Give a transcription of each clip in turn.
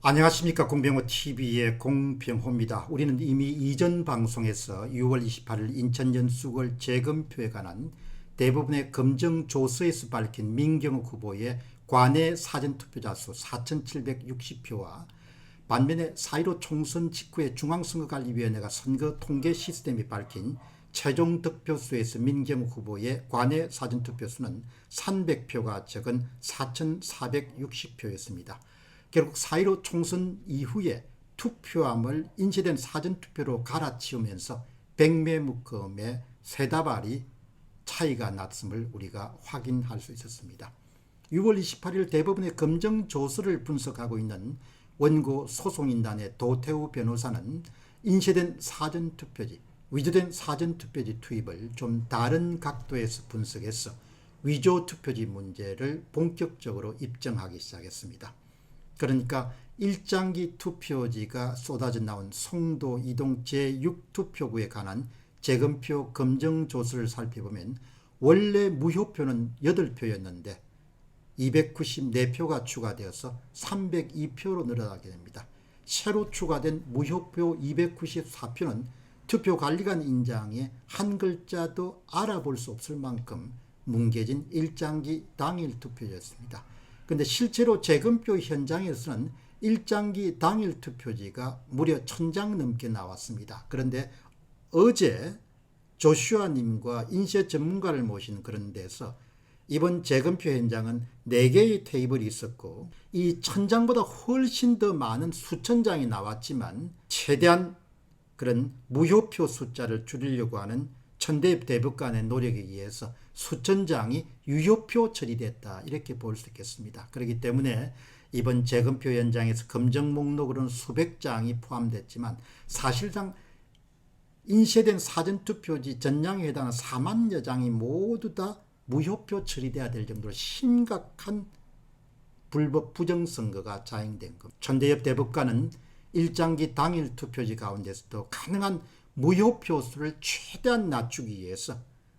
안녕하십니까. 공병호TV의 공병호입니다. 우리는 이미 이전 방송에서 6월 28일 인천 연수구 재검표에 관한 대부분의 검정조서에서 밝힌 민경욱 후보의 관내 사전투표자 수 4,760표와 반면에 4.15 총선 직후에 중앙선거관리위원회가 선거 통계 시스템이 밝힌 최종 득표수에서 민경욱 후보의 관내 사전투표 수는 300표가 적은 4,460표였습니다. 결국 4.15 총선 이후에 투표함을 인쇄된 사전투표로 갈아치우면서 백매묶음의 쇠다발이 차이가 났음을 우리가 확인할 수 있었습니다. 6월 28일 대법원의 검정조서를 분석하고 있는 원고 소송인단의 도태우 변호사는 인쇄된 사전투표지, 위조된 사전투표지 투입을 좀 다른 각도에서 분석해서 위조투표지 문제를 본격적으로 입증하기 시작했습니다. 그러니까 일장기 투표지가 쏟아져 나온 송도 이동 제6투표구에 관한 재검표 검정조서를 살펴보면 원래 무효표는 8표였는데 294표가 추가되어서 302표로 늘어나게 됩니다. 새로 추가된 무효표 294표는 투표관리관 인장에 한 글자도 알아볼 수 없을 만큼 뭉개진 일장기 당일 투표였습니다. 그런데 실제로 재검표 현장에서는 일장기 당일 투표지가 무려 1000장 넘게 나왔습니다. 그런데 어제 조슈아님과 인쇄 전문가를 모신 그런 데서 이번 재검표 현장은 4개의 테이블이 있었고 이 1000장보다 훨씬 더 많은 수천 장이 나왔지만 최대한 그런 무효표 숫자를 줄이려고 하는 천대 대법관의 노력에 의해서 수천 장이 유효표 처리됐다, 이렇게 볼 수 있겠습니다. 그렇기 때문에 이번 재검표 현장에서 검정 목록으로는 수백 장이 포함됐지만 사실상 인쇄된 사전투표지 전량에 해당하는 4만여 장이 모두 다 무효표 처리돼야 될 정도로 심각한 불법 부정선거가 자행된 겁니다. 천대엽 대법관은 일장기 당일 투표지 가운데서도 가능한 무효표 수를 최대한 낮추기 위해서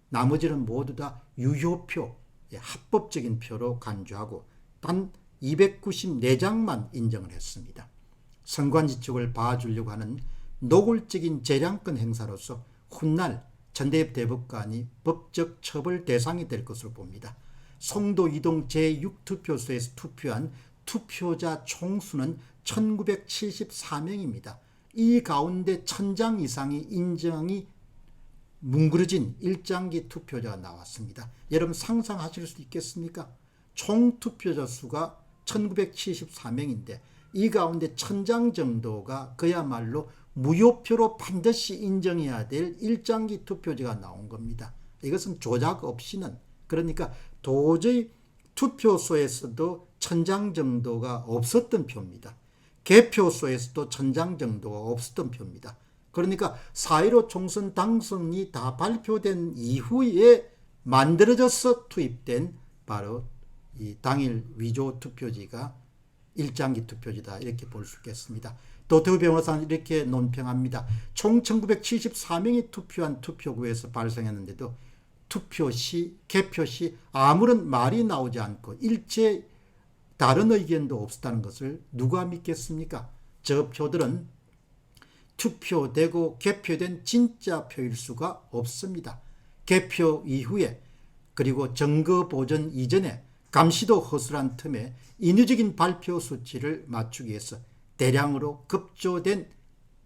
나머지는 모두 다 유효표, 합법적인 표로 간주하고 단 294장만 인정을 했습니다. 선관지 측을 봐주려고 하는 노골적인 재량권 행사로서 훗날 천대엽 대법관이 법적 처벌 대상이 될 것으로 봅니다. 송도 이동 제6투표소에서 투표한 투표자 총수는 1974명입니다. 이 가운데 1000장 이상이 인정이 뭉그러진 일장기 투표자가 나왔습니다. 여러분 상상하실 수 있겠습니까? 총 투표자 수가 1974명인데 이 가운데 1000장 정도가 그야말로 무효표로 반드시 인정해야 될 일장기 투표지가 나온 겁니다. 이것은 조작 없이는, 그러니까 도저히 투표소에서도 1000장 정도가 없었던 표입니다. 개표소에서도 1000장 정도가 없었던 표입니다. 그러니까 4.15 총선 당선이 다 발표된 이후에 만들어져서 투입된 바로 이 당일 위조 투표지가 일장기 투표지다, 이렇게 볼 수 있겠습니다. 도태우 변호사는 이렇게 논평합니다. 총 1974명이 투표한 투표구에서 발생했는데도 투표 시, 개표 시 아무런 말이 나오지 않고 일체 다른 의견도 없었다는 것을 누가 믿겠습니까? 저 표들은 투표되고 개표된 진짜 표일 수가 없습니다. 개표 이후에 그리고 정거 보전 이전에 감시도 허술한 틈에 인위적인 발표 수치를 맞추기 위해서 대량으로 급조된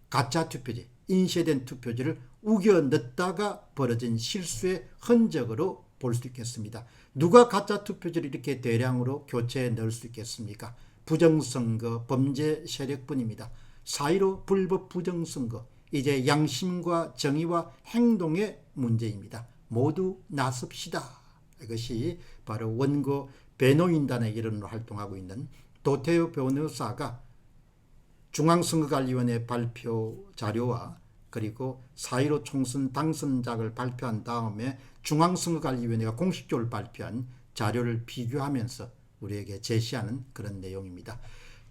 가짜 투표지, 인쇄된 투표지를 우겨 넣다가 벌어진 실수의 흔적으로 볼 수 있겠습니다. 누가 가짜 투표지를 이렇게 대량으로 교체해 넣을 수 있겠습니까? 부정선거 범죄 세력뿐입니다. 4.15 불법 부정선거, 이제 양심과 정의와 행동의 문제입니다. 모두 나섭시다. 이것이 바로 원고 변호인단의 일원으로 활동하고 있는 도태우 변호사가 중앙선거관리위원회 발표 자료와 그리고 4.15 총선 당선작을 발표한 다음에 중앙선거관리위원회가 공식적으로 발표한 자료를 비교하면서 우리에게 제시하는 그런 내용입니다.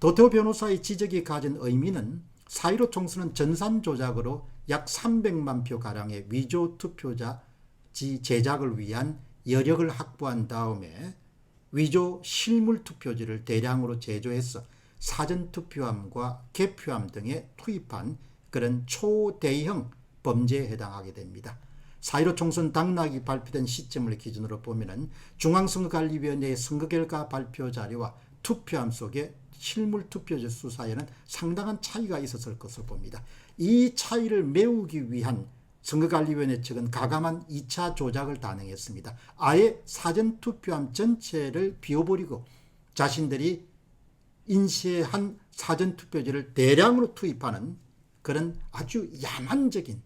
도태우 변호사의 지적이 가진 의미는 4.15 총선은 전산 조작으로 약 300만 표가량의 위조 투표자지 제작을 위한 여력을 확보한 다음에 위조 실물 투표지를 대량으로 제조해서 사전투표함과 개표함 등에 투입한 그런 초대형 범죄에 해당하게 됩니다. 4.15 총선 당락이 발표된 시점을 기준으로 보면 중앙선거관리위원회의 선거결과 발표 자료와 투표함 속에 실물 투표지 수사에는 상당한 차이가 있었을 것으로 봅니다. 이 차이를 메우기 위한 선거관리위원회 측은 가감한 2차 조작을 단행했습니다. 아예 사전투표함 전체를 비워버리고 자신들이 인쇄한 사전투표지를 대량으로 투입하는 그런 아주 야만적인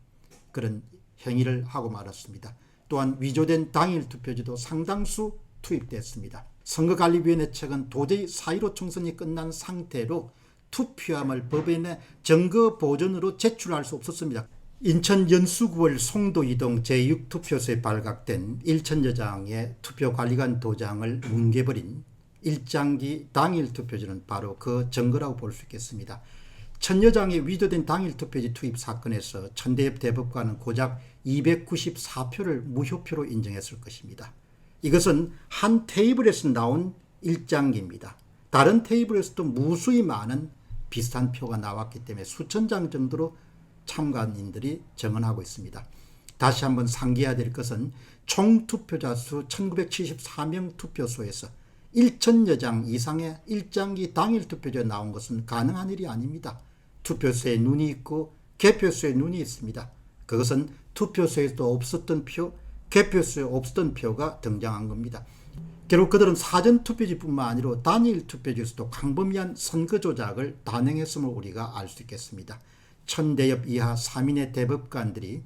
그런 행위를 하고 말았습니다. 또한 위조된 당일 투표지도 상당수 투입됐습니다. 선거관리위원회 측은 도저히 4.15 총선이 끝난 상태로 투표함을 법원에 증거 보존으로 제출할 수 없었습니다. 인천 연수구월 송도 이동 제6투표소에 발각된 일천여장의 투표관리관 도장을 뭉개버린 일장기 당일 투표지는 바로 그 증거라고 볼 수 있겠습니다. 천여장의 위조된 당일 투표지 투입 사건에서 천대엽 대법관은 고작 294표를 무효표로 인정했을 것입니다. 이것은 한 테이블에서 나온 일장기입니다. 다른 테이블에서도 무수히 많은 비슷한 표가 나왔기 때문에 수천 장 정도로 참관인들이 증언하고 있습니다. 다시 한번 상기해야 될 것은 총 투표자 수 1974명 투표소에서 1천여 장 이상의 일장기 당일 투표지가 나온 것은 가능한 일이 아닙니다. 투표소에 눈이 있고 개표소에 눈이 있습니다. 그것은 투표소에도 없었던 표, 개표소에 없었던 표가 등장한 겁니다. 결국 그들은 사전투표지뿐만 아니라 단일 투표지에서도 광범위한 선거 조작을 단행했음을 우리가 알 수 있겠습니다. 천대엽 이하 3인의 대법관들이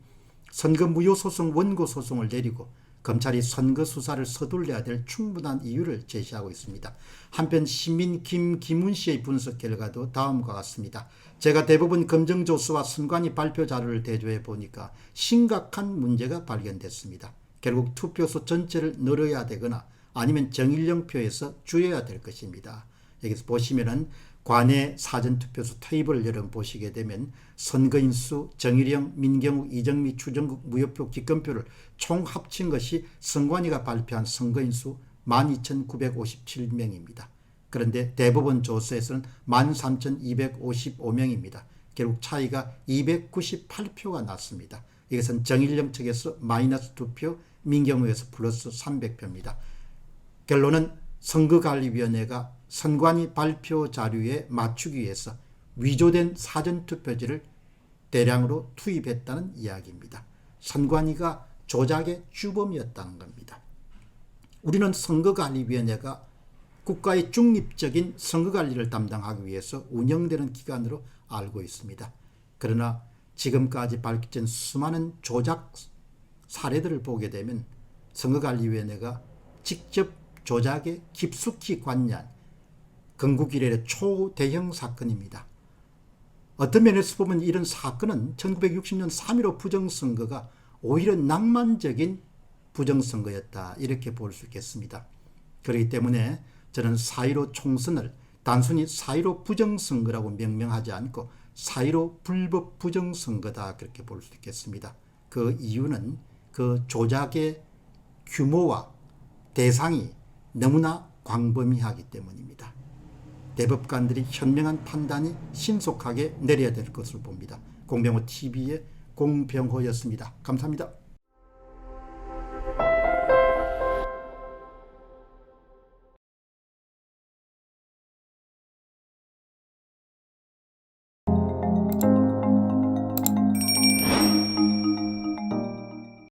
선거무효소송 원고소송을 내리고 검찰이 선거수사를 서둘러야 될 충분한 이유를 제시하고 있습니다. 한편 시민 김기문 씨의 분석 결과도 다음과 같습니다. 제가 대부분 검정조서와 선관위 발표 자료를 대조해 보니까 심각한 문제가 발견됐습니다. 결국 투표소 전체를 늘어야 되거나 아니면 정일령표에서 줄여야 될 것입니다. 여기서 보시면은 관내 사전투표소 테이블을 여러분 보시게 되면 선거인수, 정일영, 민경욱, 이정미, 추정국, 무효표, 기권표를 총 합친 것이 선관위가 발표한 선거인수 12,957명입니다. 그런데 대법원 조서에서는 13,255명입니다. 결국 차이가 298표가 났습니다. 이것은 정일영 측에서 마이너스 2표, 민경욱에서 플러스 300표입니다. 결론은 선거관리위원회가 선관위 발표 자료에 맞추기 위해서 위조된 사전투표지를 대량으로 투입했다는 이야기입니다. 선관위가 조작의 주범이었다는 겁니다. 우리는 선거관리위원회가 국가의 중립적인 선거관리를 담당하기 위해서 운영되는 기관으로 알고 있습니다. 그러나 지금까지 밝혀진 수많은 조작 사례들을 보게 되면 선거관리위원회가 직접 조작에 깊숙이 관여한 건국 이래의 초대형 사건입니다. 어떤 면에서 보면 이런 사건은 1960년 3.15 부정선거가 오히려 낭만적인 부정선거였다 이렇게 볼 수 있겠습니다. 그렇기 때문에 저는 4.15 총선을 단순히 4.15 부정선거라고 명명하지 않고 4.15 불법 부정선거다 그렇게 볼 수 있겠습니다. 그 이유는 그 조작의 규모와 대상이 너무나 광범위하기 때문입니다. 대법관들이 현명한 판단이 신속하게 내려야 될 것으로 봅니다. 공병호 TV의 공병호였습니다. 감사합니다.